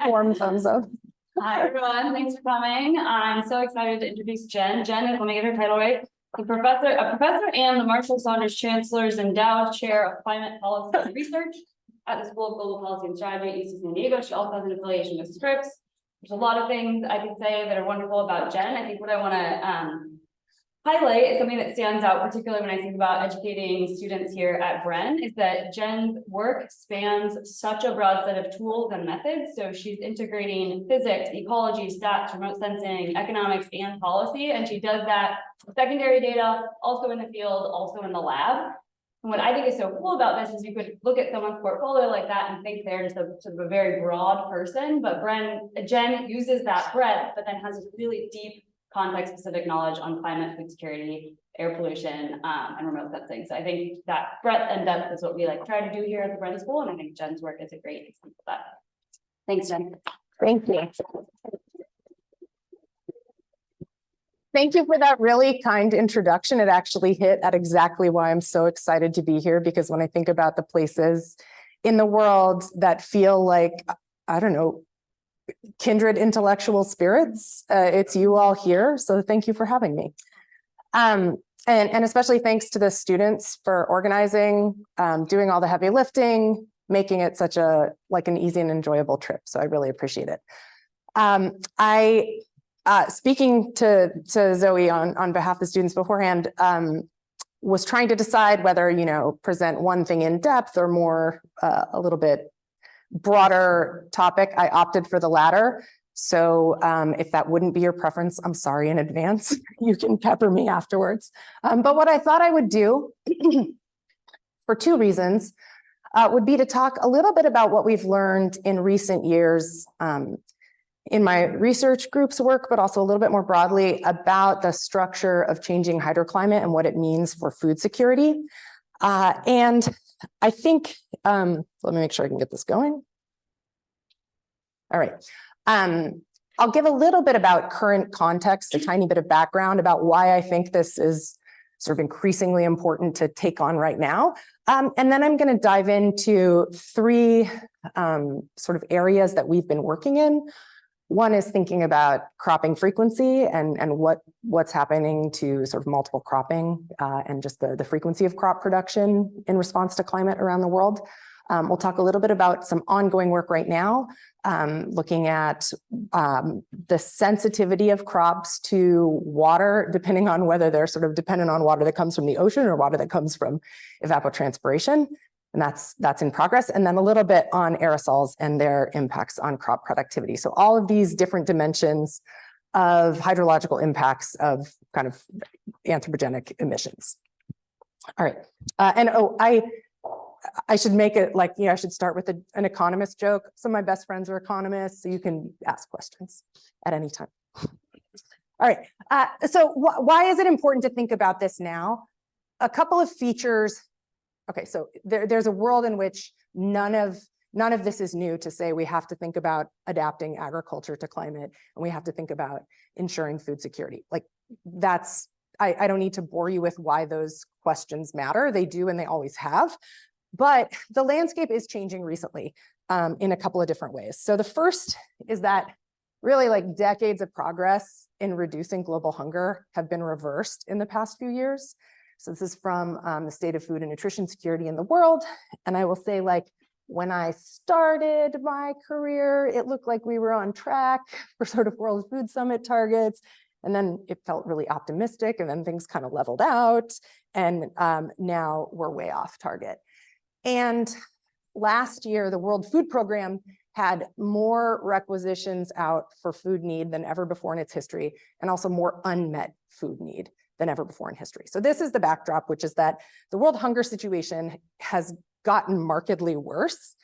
warm thumbs up. Hi, everyone. Thanks for coming. I'm so excited to introduce Jen. Jen is, let me get her title right, a professor and the Marshall Saunders Chancellor's Endowed Chair of Climate Policy and Research at the School of Global Policy and Strategy at UC San Diego. She also has an affiliation with Scripps. There's a lot of things I could say that are wonderful about Jen. I think what I want to highlight is something that stands out, particularly when I think about educating students here at Bren, is that Jen's work spans such a broad set of tools and methods. So she's integrating physics, ecology, stats, remote sensing, economics, and policy. And she does that with secondary data, also in the field, also in the lab. And what I think is so cool about this is you could look at someone's portfolio like that and think they're just a sort of a very broad person, but Jen uses that breadth, but then has this really deep context-specific knowledge on climate, food security, air pollution, and remote sensing. So I think that breadth and depth is what we try to do here at the Bren School, and I think Jen's work is a great example of that. Thanks, Jen. Thank you. Thank you for that really kind introduction. It actually hit at exactly why I'm so excited to be here, because when I think about the places in the world that feel like, I don't know, kindred intellectual spirits, it's you all here. So thank you for having me. And especially thanks to the students for organizing, doing all the heavy lifting, making it such an easy and enjoyable trip. So I really appreciate it. Speaking to Zoe on behalf of the students beforehand, was trying to decide whether, present one thing in depth or more a little bit broader topic. I opted for the latter. So if that wouldn't be your preference, I'm sorry in advance. You can pepper me afterwards. But what I thought I would do for two reasons would be to talk a little bit about what we've learned in recent years in my research group's work, but also a little bit more broadly about the structure of changing hydroclimate and what it means for food security. And I think, let me make sure I can get this going. All right. I'll give a little bit about current context, a tiny bit of background about why I think this is sort of increasingly important to take on right now. And then I'm going to dive into three sort of areas that we've been working in. One is thinking about cropping frequency and what's happening to sort of multiple cropping and just the frequency of crop production in response to climate around the world. We'll talk a little bit about some ongoing work right now, looking at the sensitivity of crops to water, depending on whether they're sort of dependent on water that comes from the ocean or water that comes from evapotranspiration. And that's in progress. And then a little bit on aerosols and their impacts on crop productivity. So all of these different dimensions of hydrological impacts of kind of anthropogenic emissions. All right. And I should make it I should start with an economist joke. Some of my best friends are economists, so you can ask questions at any time. All right. So why is it important to think about this now? A couple of features. Okay, so there's a world in which none of this is new to say we have to think about adapting agriculture to climate, and we have to think about ensuring food security. I don't need to bore you with why those questions matter. They do, and they always have. But the landscape is changing recently in a couple of different ways. So the first is that really decades of progress in reducing global hunger have been reversed in the past few years. So this is from the state of food and nutrition security in the world. And I will say, when I started my career, it looked like we were on track for sort of World Food Summit targets. And then it felt really optimistic, and then things kind of leveled out. And now we're way off target. And last year, the World Food Program had more requisitions out for food need than ever before in its history, and also more unmet food need than ever before in history. So this is the backdrop, which is that the world hunger situation has gotten markedly worse.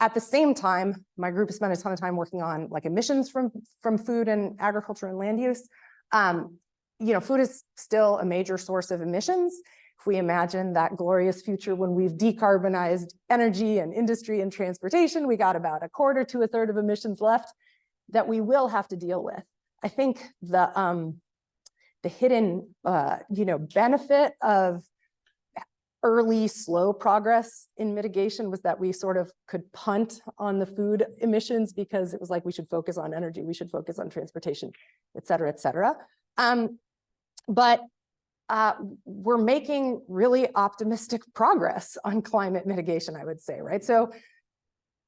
At the same time, my group has spent a ton of time working on emissions from food and agriculture and land use. Food is still a major source of emissions. If we imagine that glorious future when we've decarbonized energy and industry and transportation, we got about a quarter to a third of emissions left that we will have to deal with. I think the hidden benefit of early slow progress in mitigation was that we sort of could punt on the food emissions because it was like we should focus on energy, we should focus on transportation, et cetera, et cetera. But we're making really optimistic progress on climate mitigation, I would say, right? So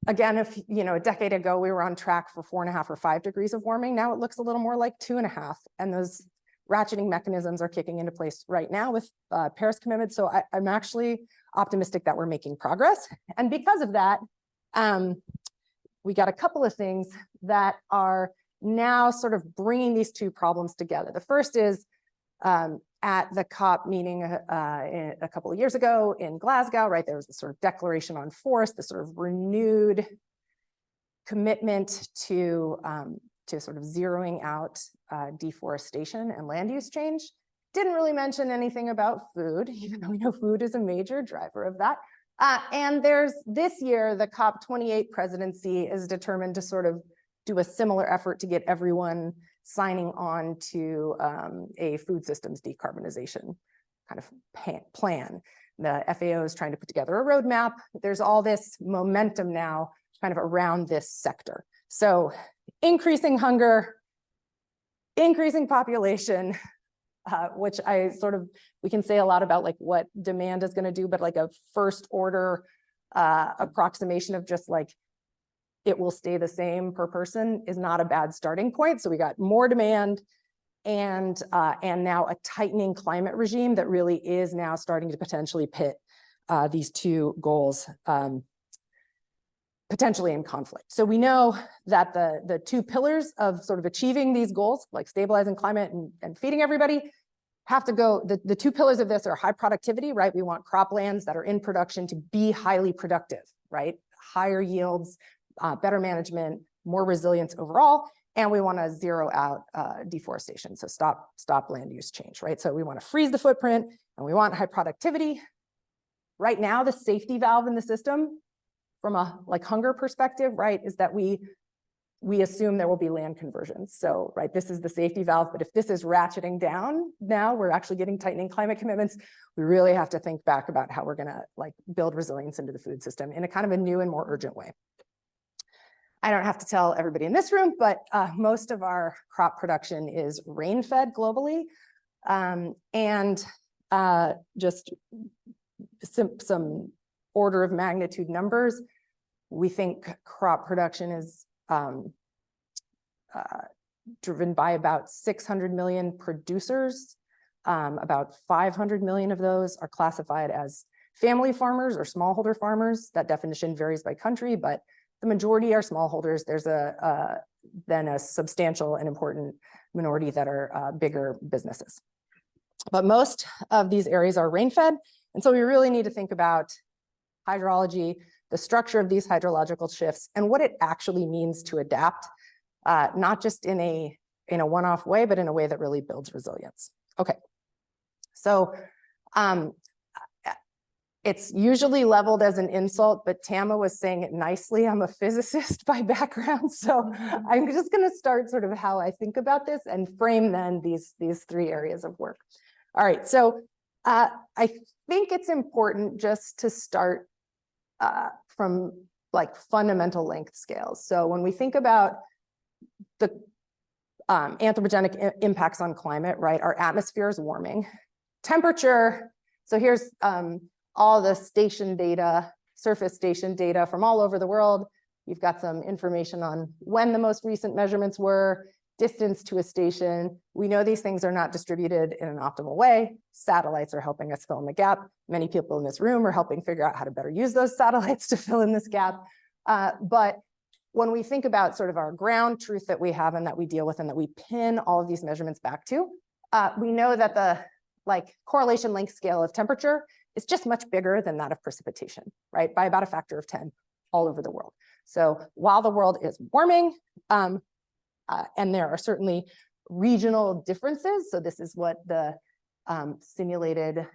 again, if a decade ago we were on track for 4.5 or 5 degrees of warming, now it looks a little more like 2.5, and those ratcheting mechanisms are kicking into place right now with Paris commitments. So I'm actually optimistic that we're making progress. And because of that, we got a couple of things that are now sort of bringing these two problems together. The first is at the COP meeting a couple of years ago in Glasgow, right? There was this sort of declaration on forest, this sort of renewed commitment to sort of zeroing out deforestation and land use change. Didn't really mention anything about food, even though we know food is a major driver of that. And there's this year, the COP28 presidency is determined to sort of do a similar effort to get everyone signing on to a food systems decarbonization kind of plan. The FAO is trying to put together a roadmap. There's all this momentum now kind of around this sector. So increasing hunger, increasing population, which we can say a lot about like what demand is going to do, but like a first order approximation of just like it will stay the same per person is not a bad starting point. So we got more demand and now a tightening climate regime that really is now starting to potentially pit these two goals potentially in conflict. So we know that the two pillars of sort of achieving these goals, like stabilizing climate and feeding everybody, have to go, the two pillars of this are high productivity, right? We want croplands that are in production to be highly productive, right? Higher yields, better management, more resilience overall, and we want to zero out deforestation. So stop land use change, right? So we want to freeze the footprint and we want high productivity. Right now, the safety valve in the system from a like hunger perspective, right, is that we assume there will be land conversions. So, right, this is the safety valve, but if this is ratcheting down, now we're actually getting tightening climate commitments. We really have to think back about how we're gonna like build resilience into the food system in a kind of a new and more urgent way. I don't have to tell everybody in this room, but most of our crop production is rain-fed globally. And just some order of magnitude numbers, we think crop production is driven by about 600 million producers. About 500 million of those are classified as family farmers or smallholder farmers. That definition varies by country, but the majority are smallholders. There's then a substantial and important minority that are bigger businesses. But most of these areas are rain-fed, and so we really need to think about hydrology, the structure of these hydrological shifts, and what it actually means to adapt, not just in a one-off way, but in a way that really builds resilience. Okay, so it's usually leveled as an insult, but Tama was saying it nicely. I'm a physicist by background, so I'm just going to start sort of how I think about this and frame then these three areas of work. All right, so I think it's important just to start from like fundamental length scales. So when we think about the anthropogenic impacts on climate, right, our atmosphere is warming. Temperature, so here's all the station data, surface station data from all over the world. You've got some information on when the most recent measurements were, distance to a station. We know these things are not distributed in an optimal way. Satellites are helping us fill in the gap. Many people in this room are helping figure out how to better use those satellites to fill in this gap. But when we think about sort of our ground truth that we have and that we deal with and that we pin all of these measurements back to, we know that the like correlation length scale of temperature is just much bigger than that of precipitation, right? By about a factor of 10 all over the world. So while the world is warming, and there are certainly regional differences. So this is what the simulated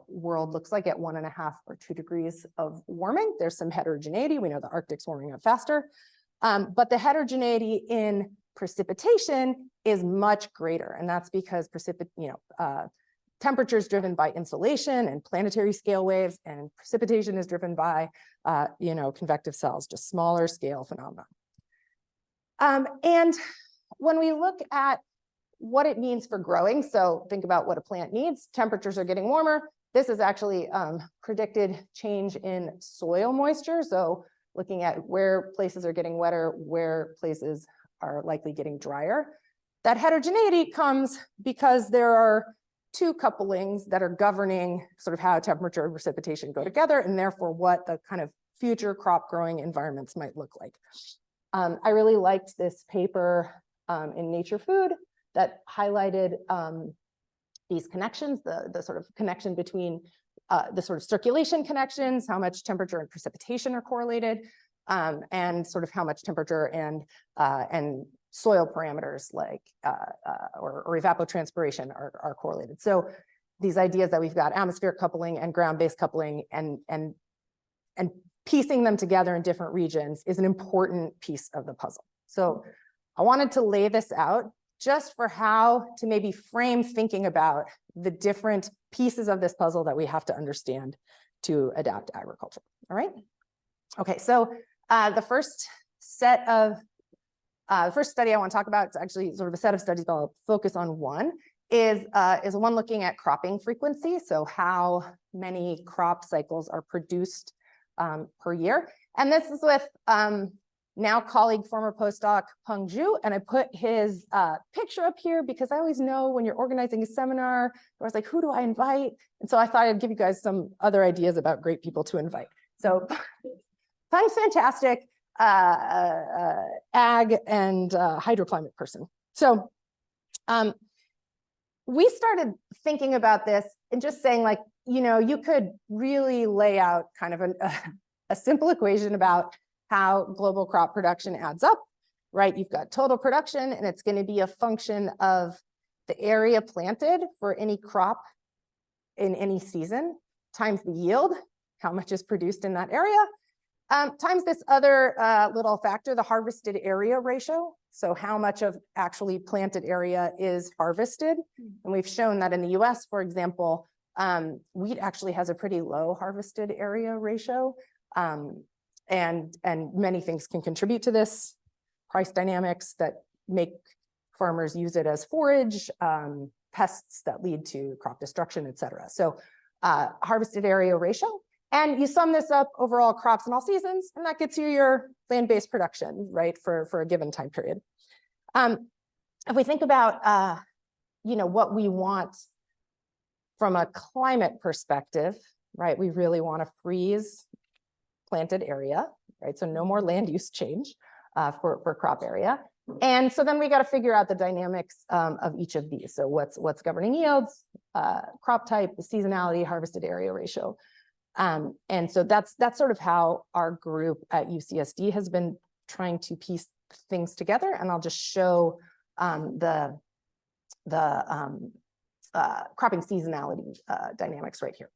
world looks like at 1.5 or 2 degrees of warming. There's some heterogeneity. We know the Arctic's warming up faster, but the heterogeneity in precipitation is much greater, and that's because temperature is driven by insolation and planetary scale waves, and precipitation is driven by, convective cells, just smaller scale phenomena. And when we look at what it means for growing, so think about what a plant needs. Temperatures are getting warmer. This is actually predicted change in soil moisture. So looking at where places are getting wetter, where places are likely getting drier. That heterogeneity comes because there are two couplings that are governing sort of how temperature and precipitation go together, and therefore what the kind of future crop growing environments might look like. I really liked this paper in Nature Food that highlighted these connections, the sort of connection between the sort of circulation connections, how much temperature and precipitation are correlated, and sort of how much temperature and soil parameters like or evapotranspiration are correlated. So these ideas that we've got atmospheric coupling and ground-based coupling and piecing them together in different regions is an important piece of the puzzle. So I wanted to lay this out just for how to maybe frame thinking about the different pieces of this puzzle that we have to understand to adapt agriculture. All right. Okay, so the first study I want to talk about, it's actually sort of a set of studies, but I'll focus on one, is one looking at cropping frequency. So how many crop cycles are produced per year. And this is with now colleague, former postdoc Peng Zhu, and I put his picture up here because I always know when you're organizing a seminar, I was like, who do I invite? And so I thought I'd give you guys some other ideas about great people to invite. So Peng's fantastic, ag and hydroclimate person. So we started thinking about this and just saying, like, you could really lay out kind of a simple equation about how global crop production adds up, right? You've got total production, and it's going to be a function of the area planted for any crop in any season, times the yield, how much is produced in that area, times this other little factor, the harvested area ratio. So how much of actually planted area is harvested. And we've shown that in the US, for example, wheat actually has a pretty low harvested area ratio. And many things can contribute to this. Price dynamics that make farmers use it as forage, pests that lead to crop destruction, et cetera. So harvested area ratio. And you sum this up over all crops in all seasons, and that gets you your land-based production, right, for a given time period. If we think about, what we want from a climate perspective, right, we really want to freeze planted area, right? So no more land use change for crop area. And so then we got to figure out the dynamics of each of these. So what's governing yields, crop type, the seasonality, harvested area ratio. And so that's sort of how our group at UCSD has been trying to piece things together. And I'll just show the cropping seasonality dynamics right here.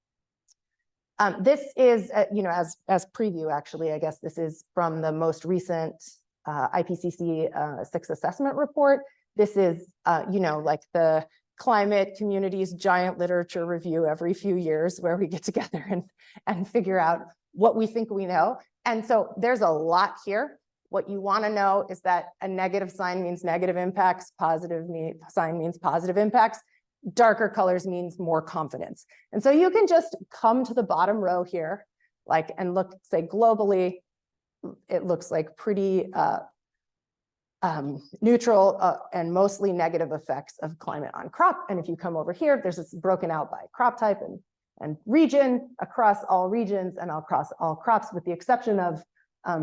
This is, as preview, actually, I guess this is from the most recent IPCC 6th assessment report. This is, like the climate community's giant literature review every few years where we get together and figure out what we think we know. And so there's a lot here. What you want to know is that a negative sign means negative impacts, positive sign means positive impacts. Darker colors means more confidence. And so you can just come to the bottom row here, and look, say globally, it looks like pretty neutral and mostly negative effects of climate on crop. And if you come over here, there's this broken out by crop type and region across all regions and across all crops, with the exception of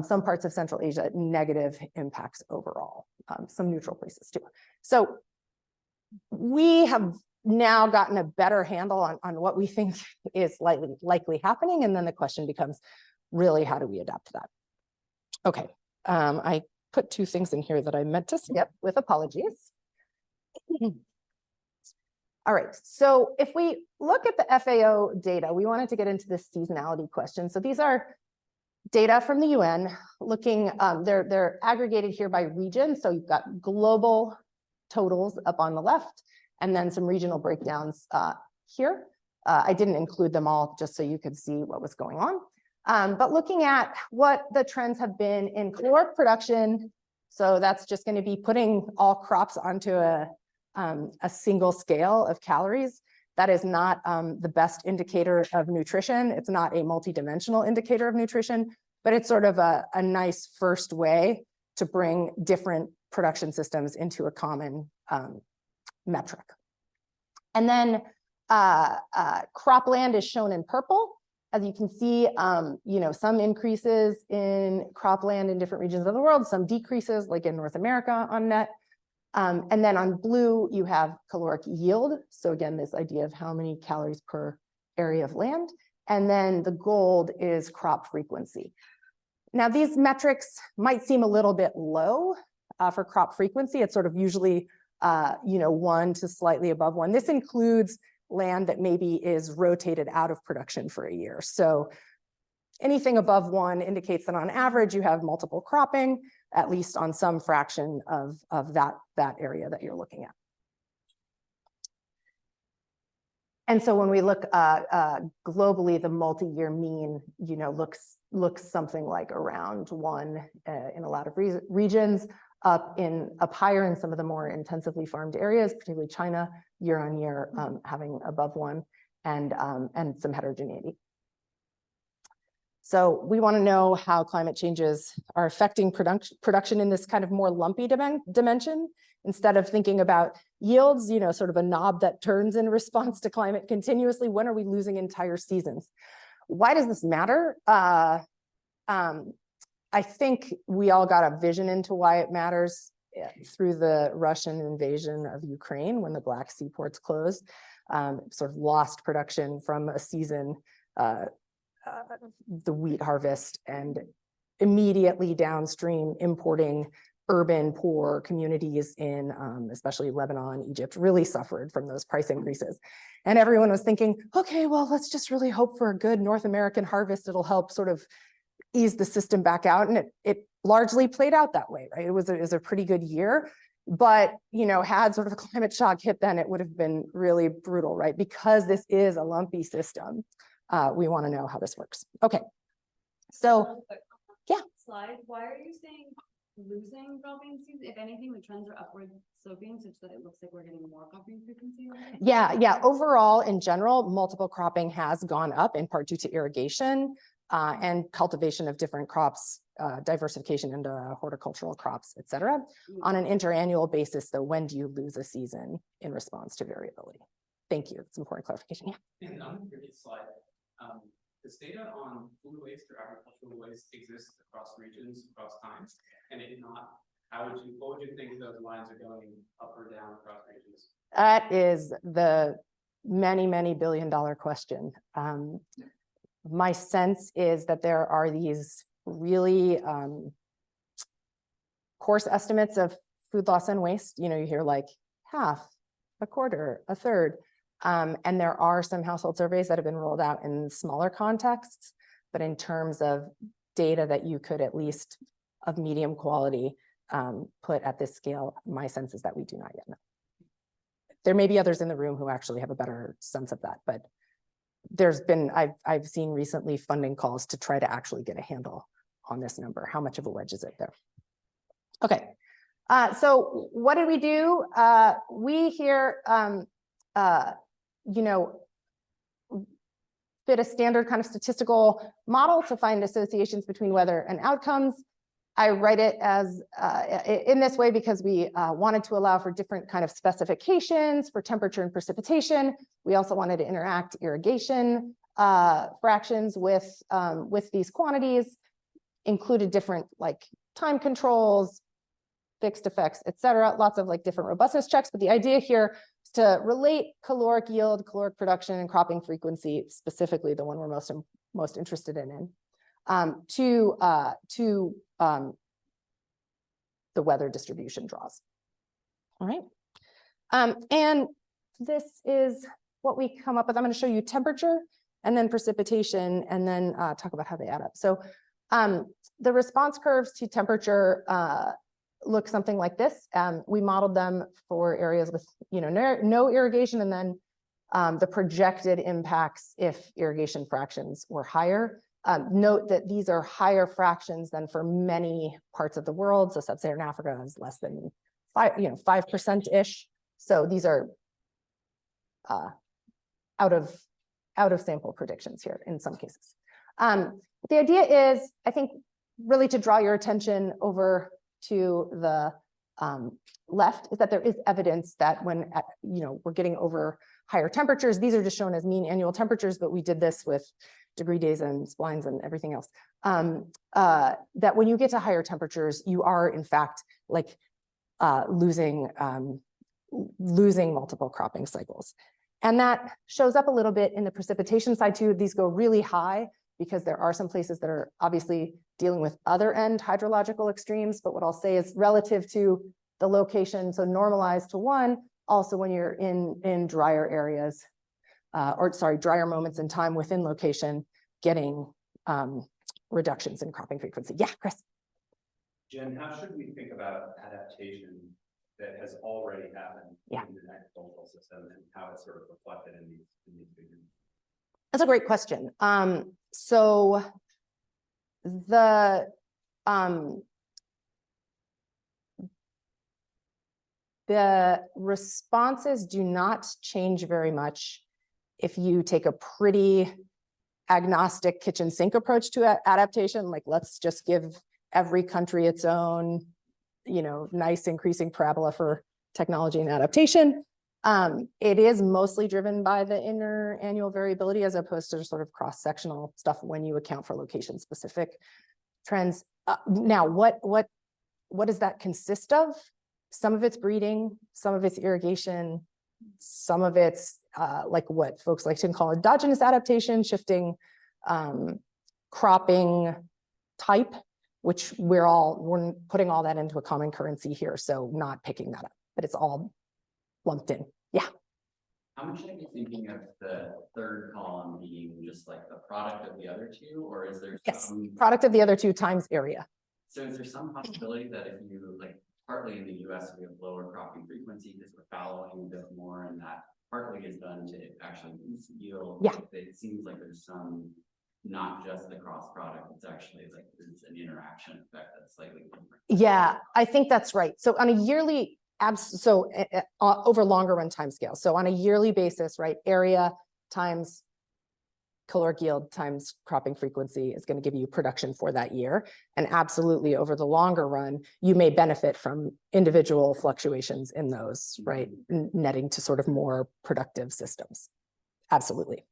some parts of Central Asia, negative impacts overall, some neutral places too. So we have now gotten a better handle on what we think is likely happening. And then the question becomes, really, how do we adapt to that? Okay, I put two things in here that I meant to skip, with apologies. All right, so if we look at the FAO data, we wanted to get into this seasonality question. So these are data from the UN looking, they're aggregated here by region. So you've got global totals up on the left, and then some regional breakdowns here. I didn't include them all just so you could see what was going on. But looking at what the trends have been in caloric production, so that's just going to be putting all crops onto a single scale of calories. That is not the best indicator of nutrition. It's not a multidimensional indicator of nutrition, but it's sort of a nice first way to bring different production systems into a common metric. And then cropland is shown in purple. As you can see, some increases in cropland in different regions of the world, some decreases like in North America on net. And then on blue, you have caloric yield. So again, this idea of how many calories per area of land. And then the gold is crop frequency. Now, these metrics might seem a little bit low for crop frequency. It's sort of usually, 1 to slightly above 1. This includes land that maybe is rotated out of production for a year. So anything above 1 indicates that on average, you have multiple cropping, at least on some fraction of that area that you're looking at. And so when we look globally, the multi-year mean, looks something like around 1 in a lot of regions, up higher in some of the more intensively farmed areas, particularly China, year on year, having above 1, and some heterogeneity. So we want to know how climate changes are affecting production in this kind of more lumpy dimension. Instead of thinking about yields, sort of a knob that turns in response to climate continuously, when are we losing entire seasons? Why does this matter? I think we all got a vision into why it matters through the Russian invasion of Ukraine when the Black Sea ports closed, sort of lost production from a season, the wheat harvest, and immediately downstream importing urban poor communities in especially Lebanon, Egypt, really suffered from those price increases. And everyone was thinking, okay, well, let's just really hope for a good North American harvest. It'll help sort of ease the system back out. And it largely played out that way, right? It was a pretty good year, but, had sort of a climate shock hit then, it would have been really brutal, right? Because this is a lumpy system. We want to know how this works. Okay, so yeah. Slide. Why are you saying losing cropping season? If anything, the trends are upward sloping such that it looks like we're getting more cropping frequency. Yeah. Overall, in general, multiple cropping has gone up in part due to irrigation and cultivation of different crops, diversification into horticultural crops, et cetera. On an interannual basis, though, when do you lose a season in response to variability? Thank you. It's important clarification. Yeah. And on the previous slide, this data on food waste or agricultural waste exists across regions, across times, and if not, what would you think those lines are going up or down across regions? That is the many billion-dollar question. My sense is that there are these really coarse estimates of food loss and waste. You hear like half, a quarter, a third. And there are some household surveys that have been rolled out in smaller contexts, but in terms of data that you could at least of medium quality put at this scale, my sense is that we do not yet know. There may be others in the room who actually have a better sense of that, but there's been, I've seen recently funding calls to try to actually get a handle on this number. How much of a wedge is it there? Okay, so what did we do? We here, fit a standard kind of statistical model to find associations between weather and outcomes. I write it as in this way because we wanted to allow for different kind of specifications for temperature and precipitation. We also wanted to interact irrigation fractions with these quantities, included different like time controls, fixed effects, et cetera, lots of like different robustness checks. But the idea here is to relate caloric yield, caloric production, and cropping frequency, specifically the one we're most interested in to the weather distribution draws. All right. And this is what we come up with. I'm going to show you temperature and then precipitation and then talk about how they add up. So the response curves to temperature look something like this. We modeled them for areas with no irrigation and then the projected impacts if irrigation fractions were higher. Note that these are higher fractions than for many parts of the world. So sub-Saharan Africa is less than 5%-ish. So these are out of sample predictions here in some cases. The idea is, I think, really to draw your attention over to the left, is that there is evidence that when we're getting over higher temperatures, these are just shown as mean annual temperatures, but we did this with degree days and splines and everything else, that when you get to higher temperatures, you are in fact like losing multiple cropping cycles. And that shows up a little bit in the precipitation side too. These go really high because there are some places that are obviously dealing with other end hydrological extremes. But what I'll say is relative to the location, so normalized to 1, also when you're in drier areas, drier moments in time within location, getting reductions in cropping frequency. Yeah, Chris. Jen, how should we think about adaptation that has already happened in the agricultural system and how it's sort of reflected in these figures? That's a great question. So the responses do not change very much if you take a pretty agnostic kitchen sink approach to adaptation. Like, let's just give every country its own, nice increasing parabola for technology and adaptation. It is mostly driven by the interannual variability as opposed to sort of cross-sectional stuff when you account for location-specific trends. Now, what does that consist of? Some of it's breeding, some of it's irrigation, some of it's like what folks like to call endogenous adaptation, shifting cropping type, which we're putting all that into a common currency here, so not picking that up, but it's all lumped in. Yeah. How much are you thinking of the third column being just like the product of the other two, or is there some product of the other two times area? So is there some possibility that if you partly in the US we have lower cropping frequency because we're fallowing a bit more, and that partly is done to actually boost yield? Yeah. It seems like there's some, not just the cross product, it's actually like there's an interaction effect that's slightly different. Yeah, I think that's right. So on a yearly over longer run time scale. So on a yearly basis, right, area times caloric yield times cropping frequency is going to give you production for that year. And absolutely over the longer run, you may benefit from individual fluctuations in those, right, netting to sort of more productive systems. Absolutely.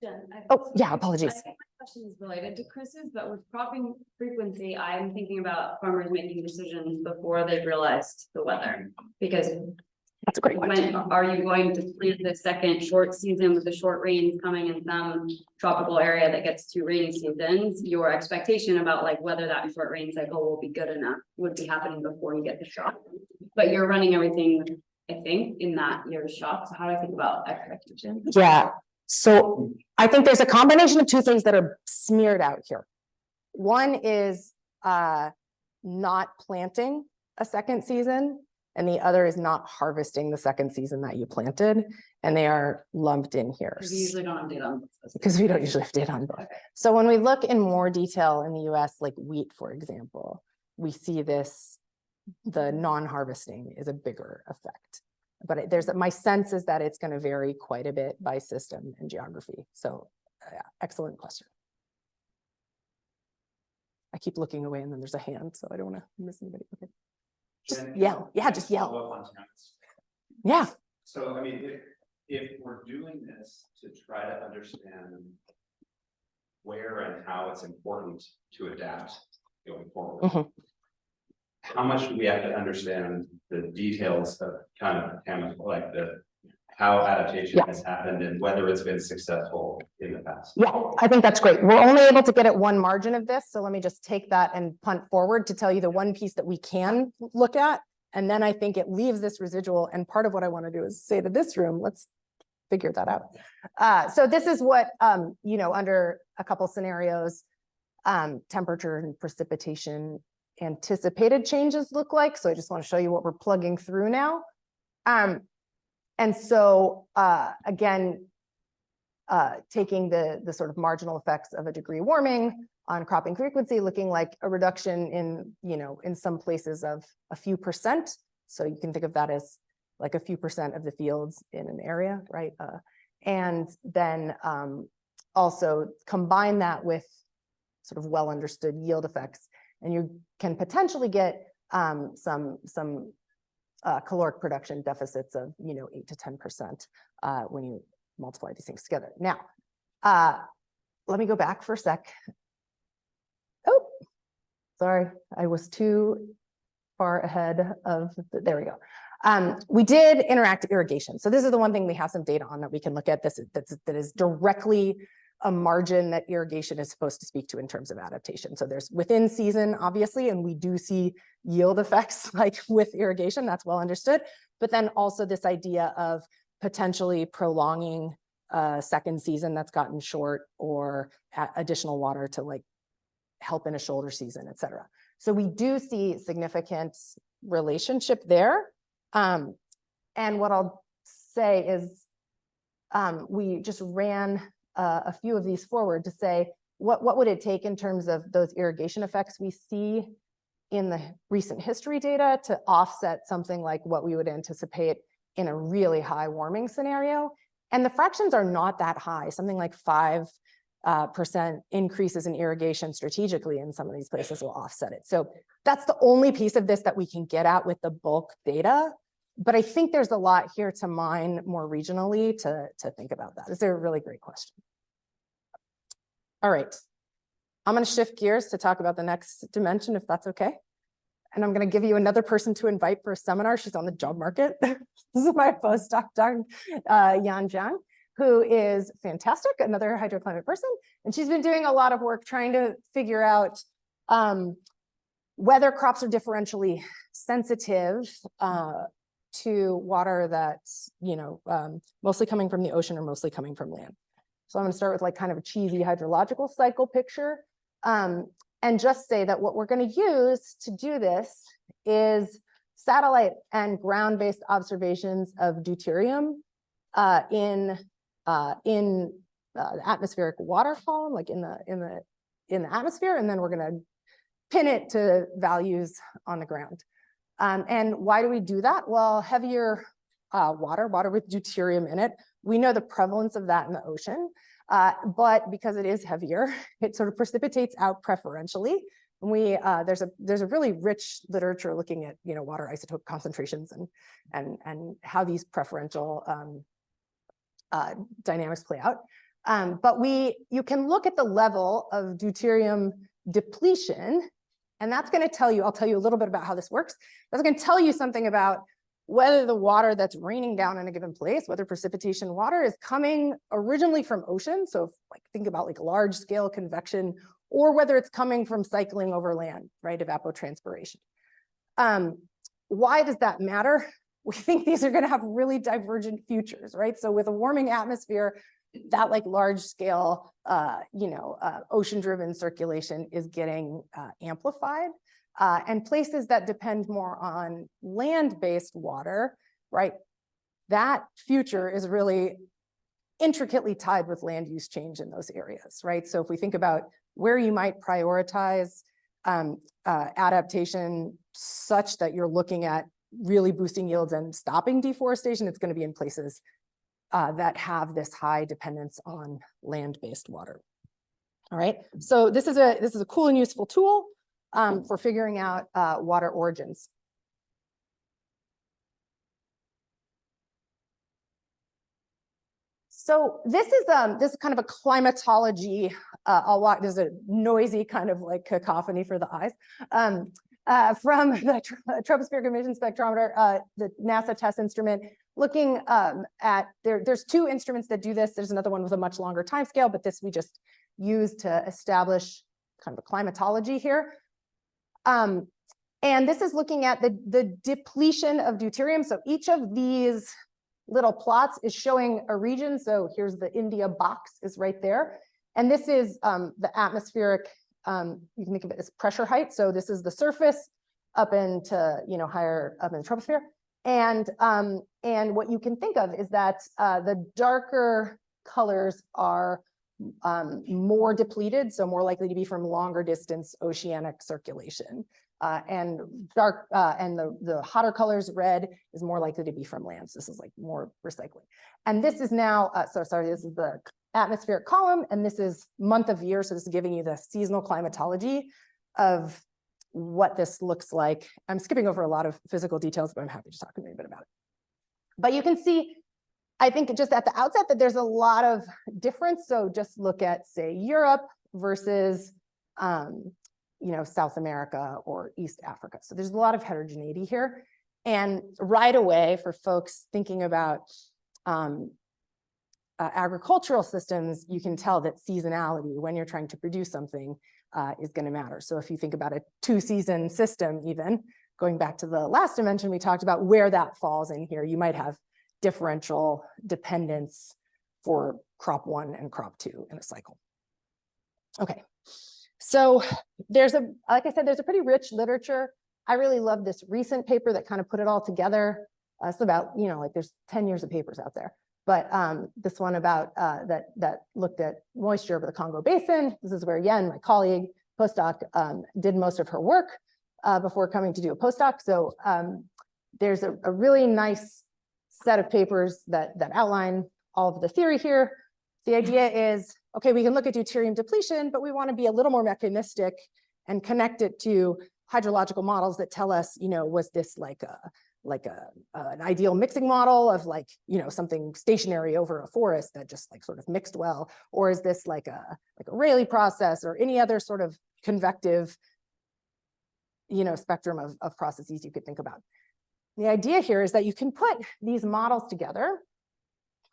Jen, Apologies. I think my question is related to Chris's, but with cropping frequency, I'm thinking about farmers making decisions before they've realized the weather. Because that's a great question. When are you going to plant the second short season with the short rains coming in some tropical area that gets 2 rainy seasons? Your expectation about whether that short rain cycle will be good enough would be happening before you get the shock. But you're running everything, I think, in that year's shock. So how do I think about expectations? Yeah. So I think there's a combination of 2 things that are smeared out here. One is not planting a second season, and the other is not harvesting the second season that you planted, and they are lumped in here. We usually don't have data on this. Because we don't usually have data on both. Okay. So when we look in more detail in the US, like wheat, for example, we see this, the non-harvesting is a bigger effect. But my sense is that it's going to vary quite a bit by system and geography. So excellent question. I keep looking away and then there's a hand, so I don't want to miss anybody. Okay. Just yell. Yeah, just yell. Yeah. So, I mean, if we're doing this to try to understand where and how it's important to adapt going forward, how much do we have to understand the details of kind of like how adaptation has happened and whether it's been successful in the past? Yeah, I think that's great. We're only able to get at one margin of this. So let me just take that and punt forward to tell you the one piece that we can look at. And then I think it leaves this residual. And part of what I want to do is say to this room, let's figure that out. So this is what, under a couple scenarios, temperature and precipitation anticipated changes look like. So I just want to show you what we're plugging through now. And so again, taking the sort of marginal effects of a degree warming on cropping frequency, looking like a reduction in, in some places of a few percent. So you can think of that as like a few percent of the fields in an area, right? And then also combine that with sort of well understood yield effects, and you can potentially get some caloric production deficits of 8 to 10% when you multiply these things together. Now, let me go back for a sec. Oh, sorry, I was too far ahead of, there we go. We did interact irrigation. So this is the one thing we have some data on that we can look at. That is directly a margin that irrigation is supposed to speak to in terms of adaptation. So there's within season, obviously, and we do see yield effects like with irrigation, that's well understood. But then also this idea of potentially prolonging a second season that's gotten short, or additional water to like help in a shoulder season, et cetera. So we do see significant relationship there. And what I'll say is we just ran a few of these forward to say, what would it take in terms of those irrigation effects we see in the recent history data to offset something like what we would anticipate in a really high warming scenario? And the fractions are not that high, something like 5% increases in irrigation strategically in some of these places will offset it. So that's the only piece of this that we can get at with the bulk data. But I think there's a lot here to mine more regionally to think about that. It's a really great question. All right, I'm going to shift gears to talk about the next dimension, if that's okay. And I'm going to give you another person to invite for a seminar. She's on the job market. This is my postdoc, Yan Zhang, who is fantastic, another hydroclimate person. And she's been doing a lot of work trying to figure out whether crops are differentially sensitive to water that's, mostly coming from the ocean or mostly coming from land. So I'm going to start with like kind of a cheesy hydrological cycle picture. And just say that what we're going to use to do this is satellite and ground-based observations of deuterium in the atmospheric water column, like in the atmosphere, and then we're going to pin it to values on the ground. And why do we do that? Well, heavier water with deuterium in it, we know the prevalence of that in the ocean. But because it is heavier, it sort of precipitates out preferentially. And there's a really rich literature looking at water isotope concentrations and how these preferential dynamics play out. But you can look at the level of deuterium depletion, and that's going to tell you. I'll tell you a little bit about how this works. That's going to tell you something about whether the water that's raining down in a given place, whether precipitation water is coming originally from ocean, so think about like large scale convection, or whether it's coming from cycling over land, right, evapotranspiration. Why does that matter? We think these are going to have really divergent futures, right? So with a warming atmosphere, that like large scale, ocean-driven circulation is getting amplified. And places that depend more on land-based water, right? That future is really intricately tied with land use change in those areas, right? So if we think about where you might prioritize adaptation such that you're looking at really boosting yields and stopping deforestation, it's going to be in places that have this high dependence on land-based water. All right, so this is a cool and useful tool for figuring out water origins. So this is kind of a climatology. There's a noisy kind of like cacophony for the eyes from the tropospheric emission spectrometer, the NASA TESS instrument. Looking at there's two instruments that do this. There's another one with a much longer time scale, but this we just use to establish kind of a climatology here. And this is looking at the depletion of deuterium. So each of these little plots is showing a region. So here's the India box is right there. And this is the atmospheric, you can think of it as pressure height. So this is the surface up into, higher up in the troposphere. And what you can think of is that the darker colors are more depleted, so more likely to be from longer distance oceanic circulation. And the hotter colors, red, is more likely to be from land. So this is like more recycling. And this is now, this is the atmospheric column, and this is month of year. So this is giving you the seasonal climatology of what this looks like. I'm skipping over a lot of physical details, but I'm happy to talk a bit about it. But you can see, I think just at the outset, that there's a lot of difference. So just look at, say, Europe versus, South America or East Africa. So there's a lot of heterogeneity here. And right away, for folks thinking about agricultural systems, you can tell that seasonality, when you're trying to produce something, is going to matter. So if you think about a 2-season system, even going back to the last dimension we talked about, where that falls in here, you might have differential dependence for crop 1 and crop 2 in a cycle. Okay, so like I said, there's a pretty rich literature. I really love this recent paper that kind of put it all together. It's about, like there's 10 years of papers out there. But this one about that looked at moisture over the Congo Basin. This is where Yen, my colleague, postdoc, did most of her work before coming to do a postdoc. So there's a really nice set of papers that outline all of the theory here. The idea is, okay, we can look at deuterium depletion, but we want to be a little more mechanistic and connect it to hydrological models that tell us, was this like an ideal mixing model of something stationary over a forest that just sort of mixed well, or is this like a Rayleigh process or any other sort of convective spectrum of processes you could think about. The idea here is that you can put these models together.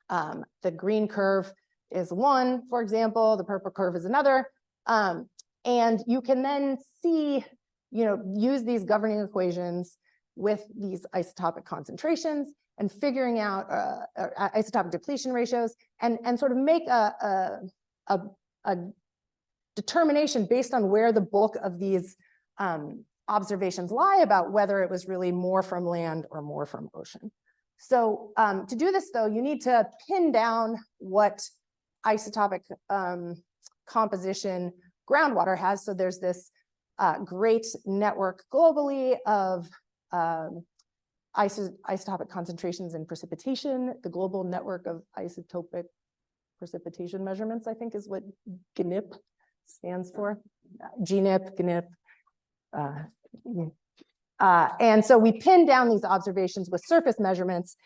The green curve is one, for example, the purple curve is another, and you can then see, use these governing equations with these isotopic concentrations and figuring out isotopic depletion ratios and sort of make a determination based on where the bulk of these observations lie about whether it was really more from land or more from ocean. So to do this, though, you need to pin down what isotopic composition groundwater has. So there's this great network globally of isotopic concentrations in precipitation. The global network of isotopic precipitation measurements, I think, is what GNIP stands for. GNIP, GNIP. And so we pin down these observations with surface measurements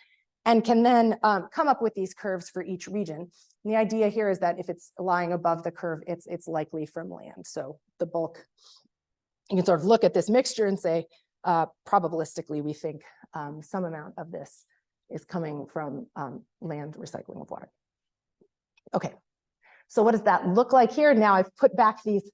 and can then come up with these curves for each region. And the idea here is that if it's lying above the curve, it's likely from land. So the bulk, you can sort of look at this mixture and say, probabilistically, we think some amount of this is coming from land recycling of water. Okay, so what does that look like here? Now I've put back these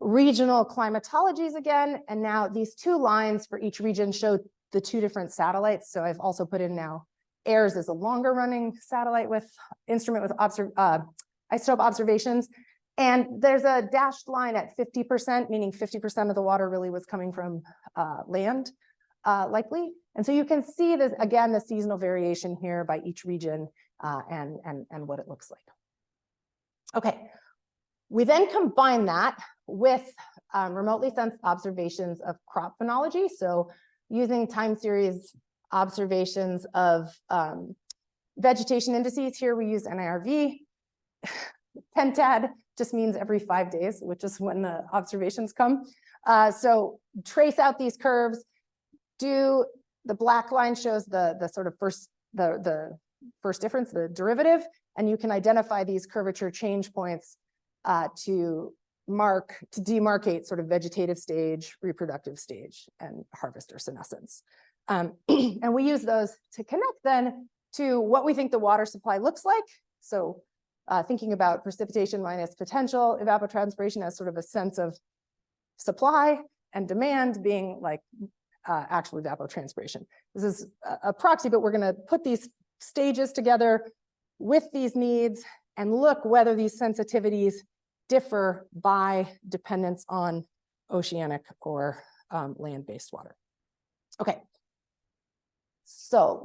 regional climatologies again, and now these 2 lines for each region show the 2 different satellites. So I've also put in now AIRS is a longer running satellite with instrument with isotope observations. And there's a dashed line at 50%, meaning 50% of the water really was coming from land, likely. And so you can see this, again, the seasonal variation here by each region and what it looks like. Okay, we then combine that with remotely sensed observations of crop phenology. So using time series observations of vegetation indices, here we use NIRV. Pentad just means every 5 days, which is when the observations come. So trace out these curves. The black line shows the sort of first difference, the derivative, and you can identify these curvature change points to demarcate sort of vegetative stage, reproductive stage, and harvest or senescence. And we use those to connect then to what we think the water supply looks like. So thinking about precipitation minus potential evapotranspiration as sort of a sense of supply and demand being like actual evapotranspiration. This is a proxy, but we're going to put these stages together with these needs and look whether these sensitivities differ by dependence on oceanic or land-based water. Okay, So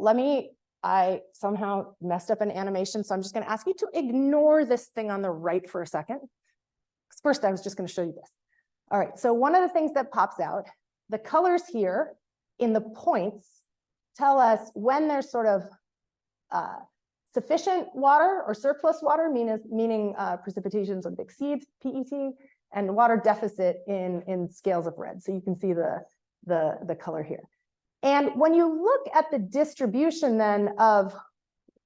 I somehow messed up an animation, so I'm just going to ask you to ignore this thing on the right for a second. First, I was just going to show you this. All right, so one of the things that pops out, the colors here in the points tell us when there's sort of sufficient water or surplus water, meaning precipitations of exceeds PET, and water deficit in scales of red. So you can see the color here. And when you look at the distribution then of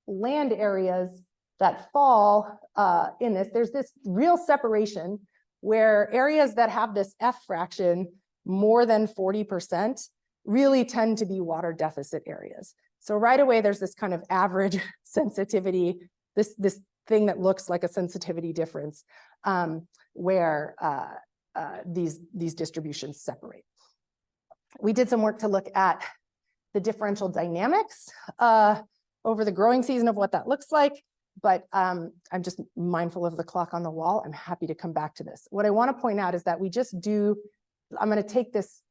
land areas that fall in this, there's this real separation where areas that have this F fraction more than 40% really tend to be water deficit areas. So right away, there's this kind of average sensitivity, this thing that looks like a sensitivity difference where these distributions separate. We did some work to look at the differential dynamics over the growing season of what that looks like, but I'm just mindful of the clock on the wall. I'm happy to come back to this. What I want to point out is that I'm going to take this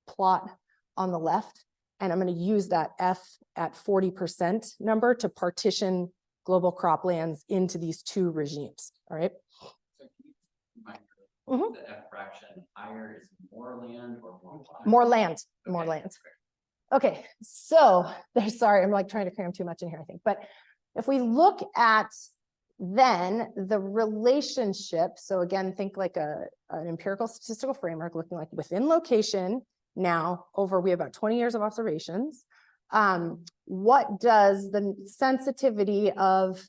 plot on the left, and I'm going to use that F at 40% number to partition global croplands into these two regimes, all right? So can you remind me, the F fraction higher is more land or more water? More land, Okay. more land. Okay, so sorry, I'm like trying to cram too much in here, I think. But if we look at then the relationship, so again, think like an empirical statistical framework looking like within location now we have about 20 years of observations. What does the sensitivity of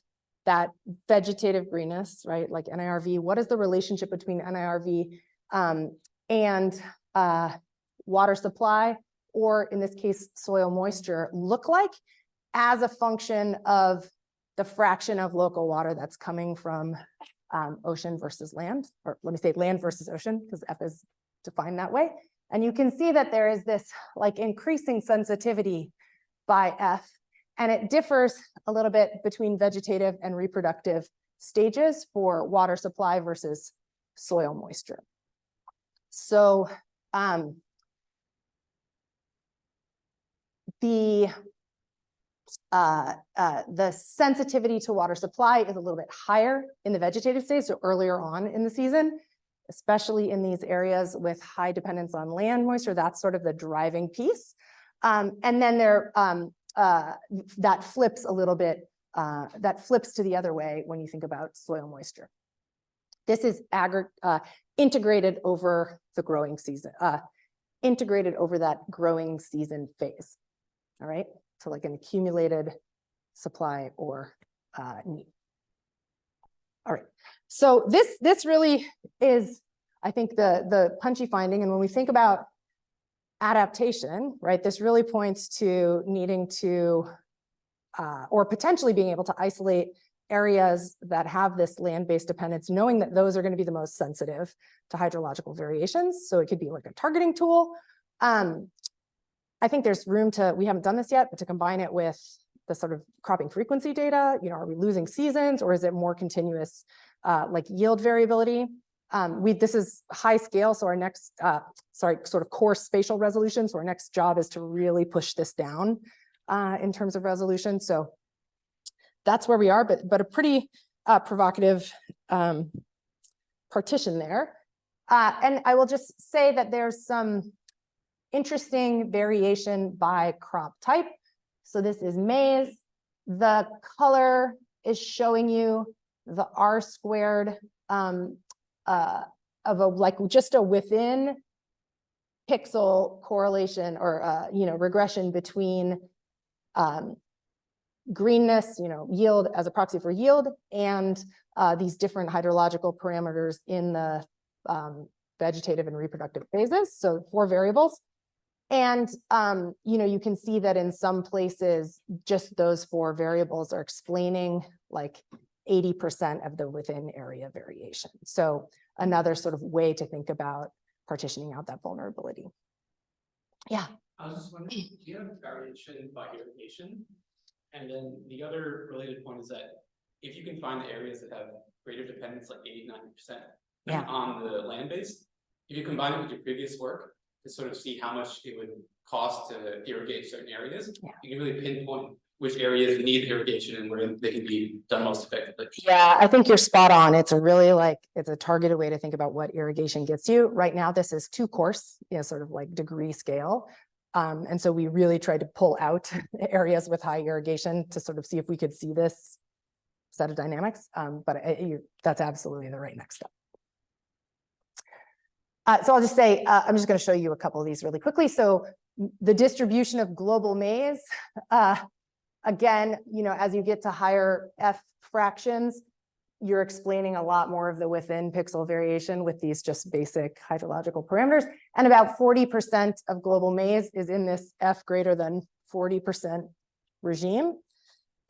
that vegetative greenness, right, like NIRV, what is the relationship between NIRV and water supply, or in this case, soil moisture, look like as a function of the fraction of local water that's coming from ocean versus land, or let me say land versus ocean, because F is defined that way. And you can see that there is this like increasing sensitivity by F, and it differs a little bit between vegetative and reproductive stages for water supply versus soil moisture. So the sensitivity to water supply is a little bit higher in the vegetative stage, so earlier on in the season, especially in these areas with high dependence on land moisture. That's sort of the driving piece. And then that flips a little bit, that flips to the other way when you think about soil moisture. This is integrated over the growing season, integrated over that growing season phase. All right, so like an accumulated supply or need. All right, so this really is, I think, the punchy finding. And when we think about adaptation, right, this really points to needing to, or potentially being able to isolate areas that have this land-based dependence, knowing that those are going to be the most sensitive to hydrological variations. So it could be like a targeting tool. I think there's room to, we haven't done this yet, but to combine it with the sort of cropping frequency data. You know, are we losing seasons, or is it more continuous like yield variability? This is high scale, so our next, sort of coarse spatial resolution. So our next job is to really push this down in terms of resolution. So that's where we are, but a pretty provocative partition there. And I will just say that there's some interesting variation by crop type. So this is maize. The color is showing you the R squared of a like just a within pixel correlation or regression between greenness, yield as a proxy for yield, and these different hydrological parameters in the vegetative and reproductive phases. So 4 variables. And, you can see that in some places, just those 4 variables are explaining like 80% of the within area variation. So another sort of way to think about partitioning out that vulnerability. Yeah. I was just wondering, do you have variation by irrigation? And then the other related point is that if you can find the areas that have greater dependence, like 80–90% Yeah. on the land base, if you combine it with your previous work, to sort of see how much it would cost to irrigate certain areas. Yeah. You can really pinpoint which areas need irrigation and where they can be done most effectively. Yeah, I think you're spot on. It's a really it's a targeted way to think about what irrigation gets you. Right now, this is 2 course, sort of like degree scale. And so we really tried to pull out areas with high irrigation to sort of see if we could see this set of dynamics. But that's absolutely the right next step. So I'll just say, I'm just going to show you a couple of these really quickly. So the distribution of global maize, again, as you get to higher F fractions, you're explaining a lot more of the within pixel variation with these just basic hydrological parameters. And about 40% of global maize is in this F greater than 40% regime.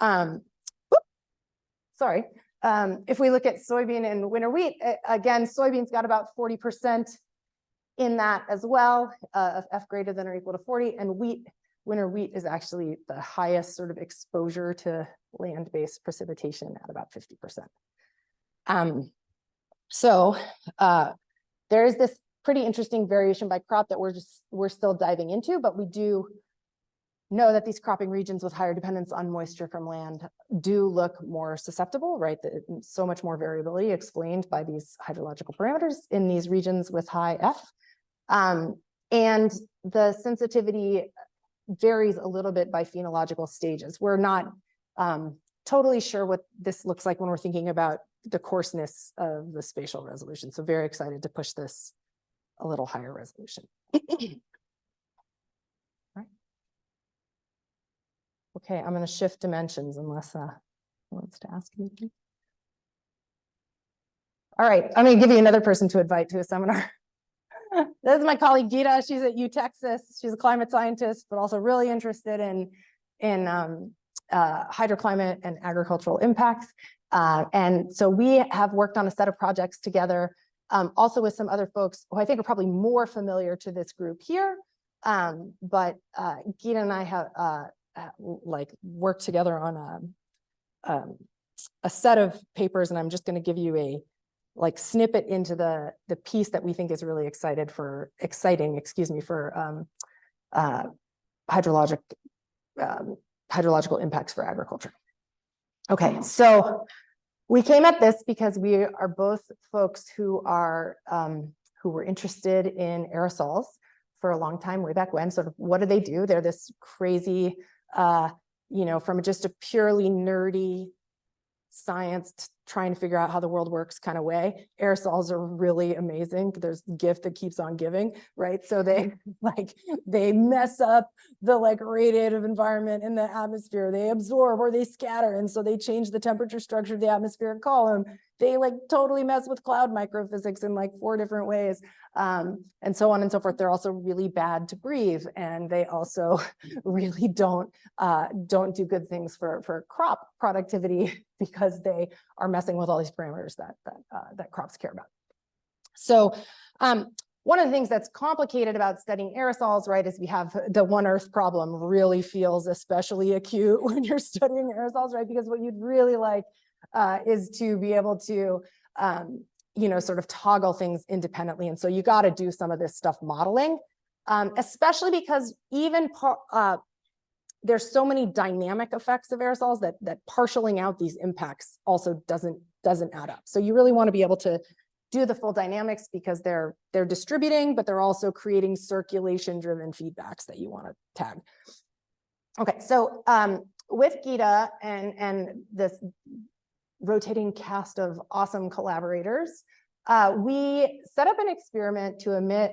Sorry. If we look at soybean and winter wheat, again, soybeans got about 40% in that as well, of F greater than or equal to 40, and winter wheat is actually the highest sort of exposure to land-based precipitation at about 50%. So there is this pretty interesting variation by crop that we're still diving into, but we do know that these cropping regions with higher dependence on moisture from land do look more susceptible, right? So much more variability explained by these hydrological parameters in these regions with high F. And the sensitivity varies a little bit by phenological stages. We're not totally sure what this looks like when we're thinking about the coarseness of the spatial resolution. So very excited to push this a little higher resolution. Right. Okay, I'm going to shift dimensions unless wants to ask anything. All right, I'm going to give you another person to invite to a seminar. This is my colleague Gita. She's at Texas. She's a climate scientist, but also really interested in hydroclimate and agricultural impacts. And so we have worked on a set of projects together, also with some other folks who I think are probably more familiar to this group here. But Gita and I have worked together on a set of papers, and I'm just going to give you a snippet into the piece that we think is really exciting for hydrological impacts for agriculture. Okay, so we came at this because we are both folks who were interested in aerosols for a long time, way back when. Sort of, what do they do? They're this crazy, from just a purely nerdy science trying to figure out how the world works kind of way. Aerosols are really amazing. There's a gift that keeps on giving, right? So they mess up the radiative environment in the atmosphere. They absorb or they scatter, and so they change the temperature structure of the atmospheric column. They totally mess with cloud microphysics in 4 different ways, and so on and so forth. They're also really bad to breathe, and they also really don't do good things for crop productivity because they are messing with all these parameters that crops care about. So one of the things that's complicated about studying aerosols, right, is we have the one Earth problem really feels especially acute when you're studying aerosols, right? Because what you'd really like is to be able to, sort of toggle things independently. And so you got to do some of this stuff modeling, especially because even there's so many dynamic effects of aerosols that partialing out these impacts also doesn't add up. So you really want to be able to do the full dynamics because they're distributing, but they're also creating circulation-driven feedbacks that you want to tag. Okay, so with Gita and this rotating cast of awesome collaborators, we set up an experiment to emit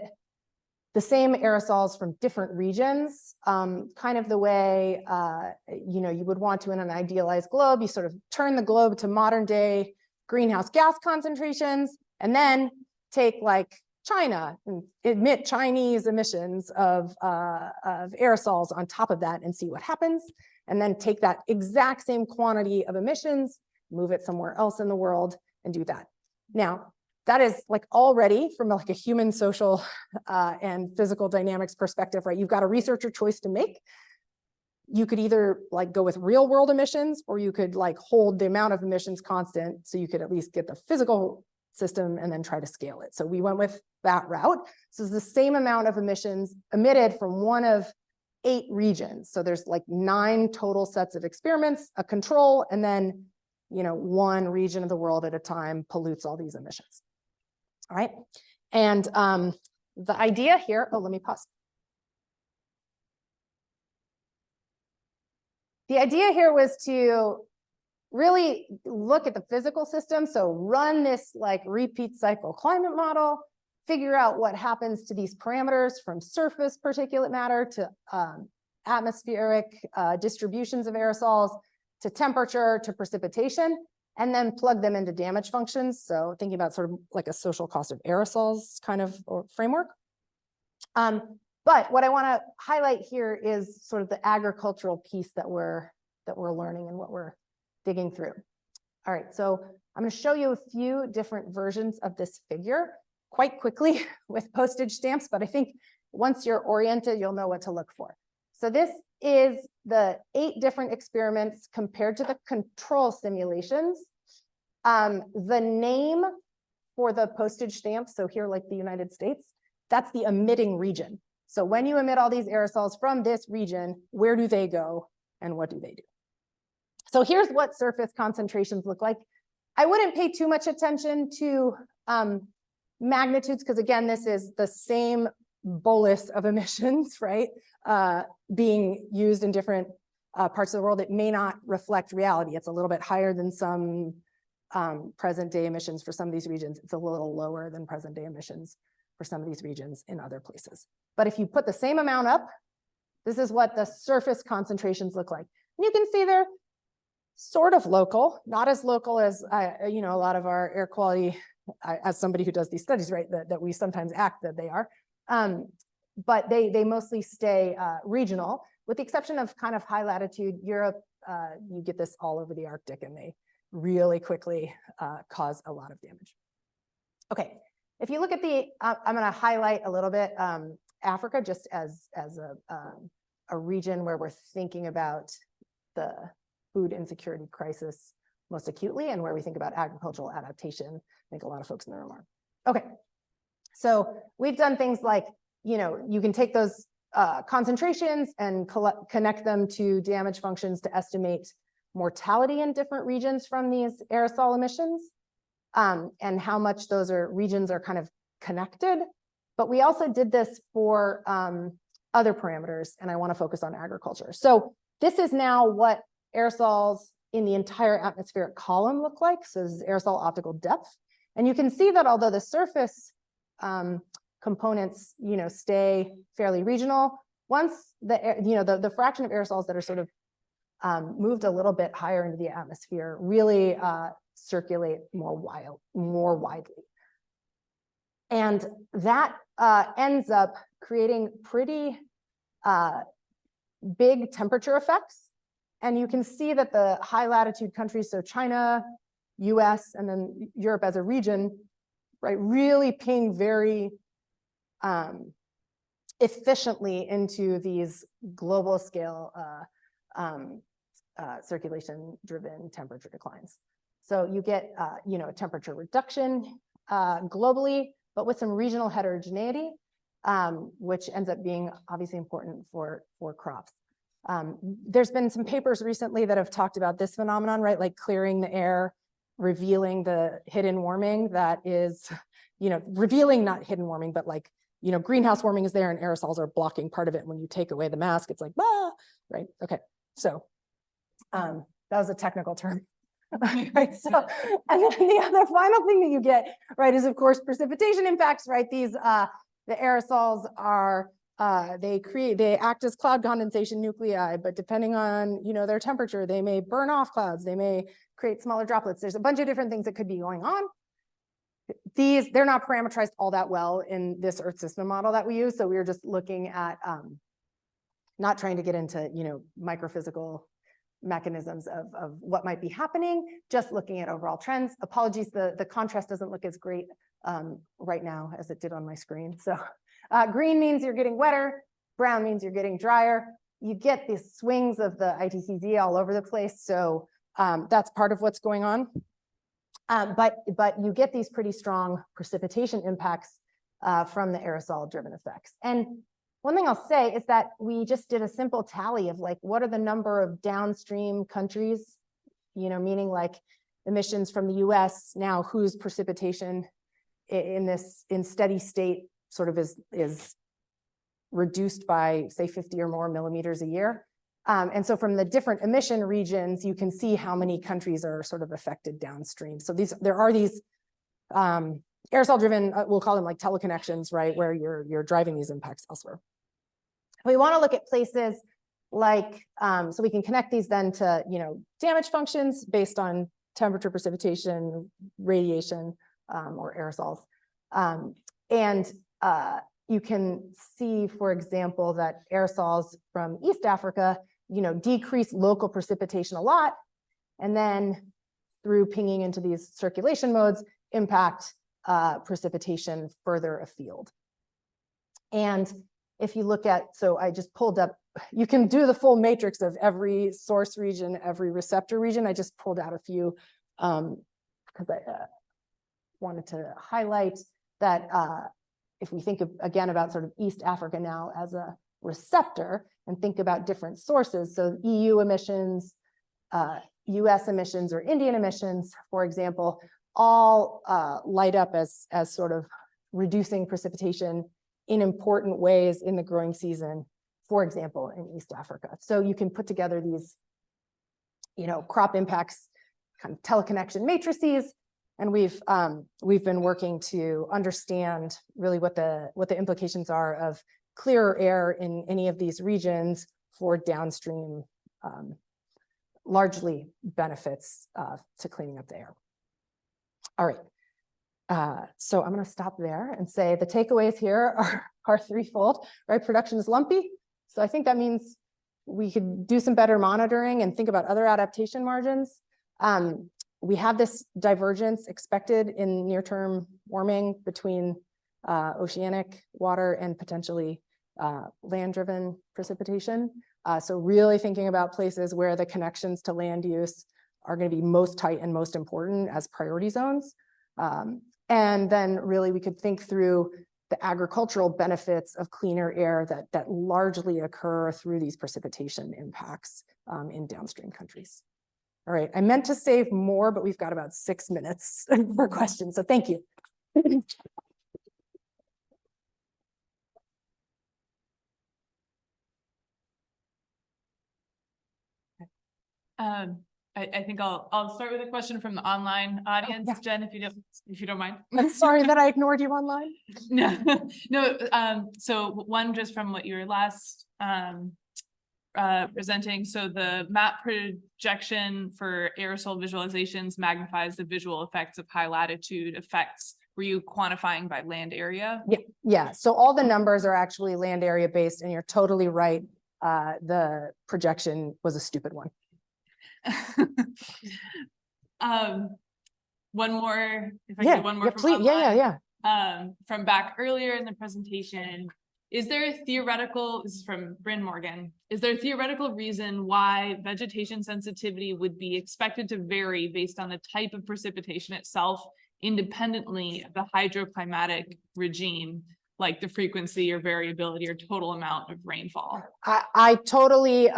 the same aerosols from different regions, kind of the way you would want to in an idealized globe. You sort of turn the globe to modern day greenhouse gas concentrations, and then take China and emit Chinese emissions of aerosols on top of that and see what happens, and then take that exact same quantity of emissions, move it somewhere else in the world, and do that. Now, that is already from a human social and physical dynamics perspective, right? You've got a researcher choice to make. You could either go with real world emissions, or you could hold the amount of emissions constant so you could at least get the physical system and then try to scale it. So we went with that route. So it's the same amount of emissions emitted from one of 8 regions. So there's like 9 total sets of experiments, a control, and then, you know, one region of the world at a time pollutes all these emissions. All right. And the idea here, oh, let me pause. The idea here was to really look at the physical system. So run this like repeat cycle climate model, figure out what happens to these parameters from surface particulate matter to atmospheric distributions of aerosols to temperature to precipitation, and then plug them into damage functions. So thinking about sort of like a social cost of aerosols kind of framework. But what I want to highlight here is sort of the agricultural piece that we're learning and what we're digging through. All right, so I'm going to show you a few different versions of this figure quite quickly with postage stamps, but I think once you're oriented, you'll know what to look for. So this is the 8 different experiments compared to the control simulations. The name for the postage stamp, so here like the United States, that's the emitting region. So when you emit all these aerosols from this region, where do they go and what do they do? So here's what surface concentrations look like. I wouldn't pay too much attention to magnitudes, because again, this is the same bolus of emissions, right? Being used in different parts of the world. It may not reflect reality. It's a little bit higher than some present day emissions for some of these regions. It's a little lower than present day emissions for some of these regions in other places. But if you put the same amount up, this is what the surface concentrations look like. And you can see they're sort of local, not as local as you know, a lot of our air quality, as somebody who does these studies, right, that we sometimes act that they are. But they mostly stay regional, with the exception of kind of high latitude Europe. You get this all over the Arctic, and they really quickly cause a lot of damage. Okay, if you look at the, I'm going to highlight a little bit Africa, just as a region where we're thinking about the food insecurity crisis most acutely, and where we think about agricultural adaptation. I think a lot of folks in the room are. Okay, so we've done things like, you know, you can take those concentrations and connect them to damage functions to estimate mortality in different regions from these aerosol emissions, and how much those regions are kind of connected. But we also did this for other parameters, and I want to focus on agriculture. So this is now what aerosols in the entire atmospheric column look like. So this is aerosol optical depth. And you can see that although the surface components, you know, stay fairly regional, once the fraction of aerosols that are sort of moved a little bit higher into the atmosphere really circulate more widely. And that ends up creating pretty big temperature effects. And you can see that the high latitude countries, so China, US, and then Europe as a region, right, really ping very efficiently into these global scale circulation driven temperature declines. So you get you know, a temperature reduction globally, but with some regional heterogeneity, which ends up being obviously important for crops. There's been some papers recently that have talked about this phenomenon, right? Like clearing the air, revealing the hidden warming that is, you know, revealing not hidden warming, but like, you know, greenhouse warming is there and aerosols are blocking part of it. When you take away the mask, it's like, ah, right? Okay, so that was a technical term. Right, so, and then the other final thing that you get, right, is of course precipitation impacts, right? These the aerosols are they act as cloud condensation nuclei, but depending on, you know, their temperature, they may burn off clouds, they may create smaller droplets. There's a bunch of different things that could be going on. They're not parameterized all that well in this Earth system model that we use, so we were just looking at not trying to get into, you know, microphysical mechanisms of what might be happening, just looking at overall trends. Apologies, the contrast doesn't look as great right now as it did on my screen. So green means you're getting wetter, brown means you're getting drier. You get these swings of the ITCZ all over the place. So that's part of what's going on. But you get these pretty strong precipitation impacts from the aerosol-driven effects. And one thing I'll say is that we just did a simple tally of like, what are the number of downstream countries, you know, meaning like emissions from the US now whose precipitation in steady state sort of is reduced by say 50 or more millimeters a year. And so from the different emission regions, you can see how many countries are sort of affected downstream. So there are these aerosol driven, we'll call them like teleconnections, right? Where you're driving these impacts elsewhere. We want to look at places like, so we can connect these then to, you know, damage functions based on temperature, precipitation, radiation, or aerosols. You can see, for example, that aerosols from East Africa, you know, decrease local precipitation a lot, and then through pinging into these circulation modes, impact precipitation further afield. And if you look at, so I just pulled up, you can do the full matrix of every source region, every receptor region. I just pulled out a few because I wanted to highlight that if we think again about sort of East Africa now as a receptor and think about different sources, so EU emissions, US emissions, or Indian emissions, for example, all light up as sort of reducing precipitation in important ways in the growing season, for example, in East Africa. So you can put together these, you know, crop impacts, kind of teleconnection matrices, and we've been working to understand really what the implications are of clearer air in any of these regions for downstream, largely benefits to cleaning up the air. All right. So I'm going to stop there and say the takeaways here are threefold, right? Production is lumpy. So I think that means we could do some better monitoring and think about other adaptation margins. We have this divergence expected in near-term warming between oceanic water and potentially land-driven precipitation. So really thinking about places where the connections to land use are going to be most tight and most important as priority zones. And then really we could think through the agricultural benefits of cleaner air that largely occur through these precipitation impacts in downstream countries. All right, I meant to save more, but we've got about 6 minutes for questions, so thank you. I think I'll start with a question from the online audience, yeah. Jen, if you don't mind. I'm sorry that I ignored you online. No. So one just from what you were last presenting. So the map projection for aerosol visualizations magnifies the visual effects of high latitude effects. Were you quantifying by land area? Yeah. So all the numbers are actually land area based, and you're totally right. The projection was a stupid one. One more, if I Yeah, could, one more yeah, from please. online. Yeah. From back earlier in the presentation, is there a theoretical, this is from Bren Morgan, is there a theoretical reason why vegetation sensitivity would be expected to vary based on the type of precipitation itself, independently of the hydroclimatic regime, like the frequency or variability or total amount of rainfall? I totally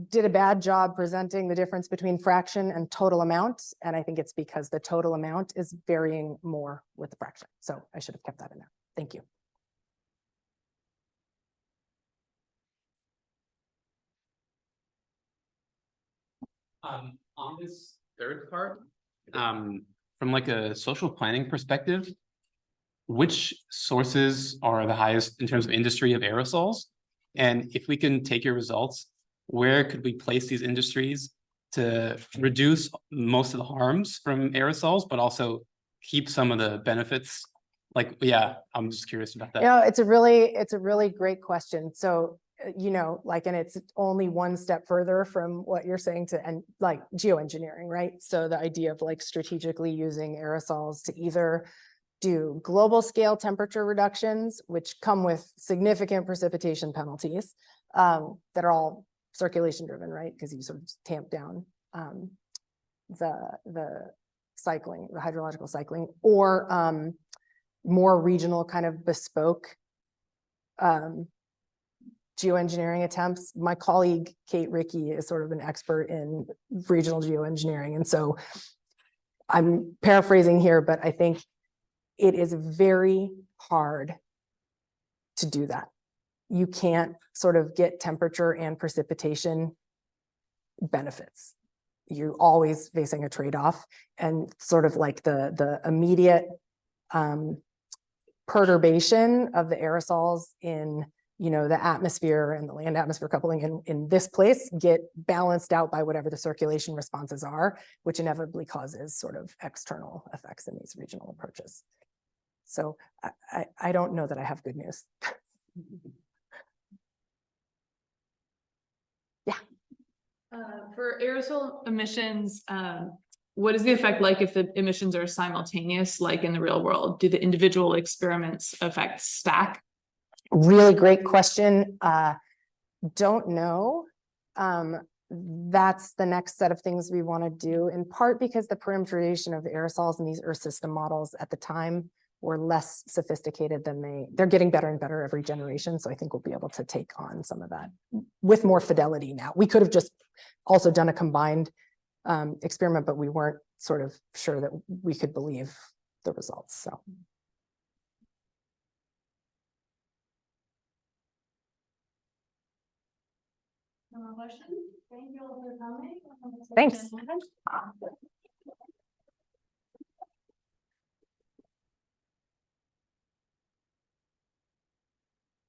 did a bad job presenting the difference between fraction and total amount. And I think it's because the total amount is varying more with the fraction. So I should have kept that in there. Thank you. On this third part, from like a social planning perspective, which sources are the highest in terms of industry of aerosols? And if we can take your results, where could we place these industries to reduce most of the harms from aerosols, but also keep some of the benefits? Like, yeah, I'm just curious about that. You know, it's a really great question. So, you know, like, and it's only one step further from what you're saying to, and like geoengineering, right? So the idea of like strategically using aerosols to either do global scale temperature reductions, which come with significant precipitation penalties that are all circulation driven, right? Because you sort of tamp down the cycling, the hydrological cycling, or more regional kind of bespoke geoengineering attempts. My colleague, Kate Rickey, is sort of an expert in regional geoengineering. And so I'm paraphrasing here, but I think it is very hard to do that. You can't sort of get temperature and precipitation benefits. You're always facing a trade-off, and sort of like the immediate perturbation of the aerosols in, you know, the atmosphere and the land atmosphere coupling in this place get balanced out by whatever the circulation responses are, which inevitably causes sort of external effects in these regional approaches. So I don't know that I have good news. For aerosol emissions, what is the effect like if the emissions are simultaneous, like in the real world? Do the individual experiments effects stack? Really great question. Don't know. That's the next set of things we want to do, in part because the parameterization of the aerosols in these Earth system models at the time were less sophisticated than they're getting better and better every generation. So I think we'll be able to take on some of that with more fidelity now. We could have just also done a combined experiment, but we weren't sort of sure that we could believe the results. So. No more questions? Thank you all for coming. Thanks.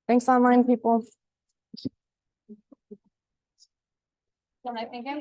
Thanks, online people. Well, I think I'm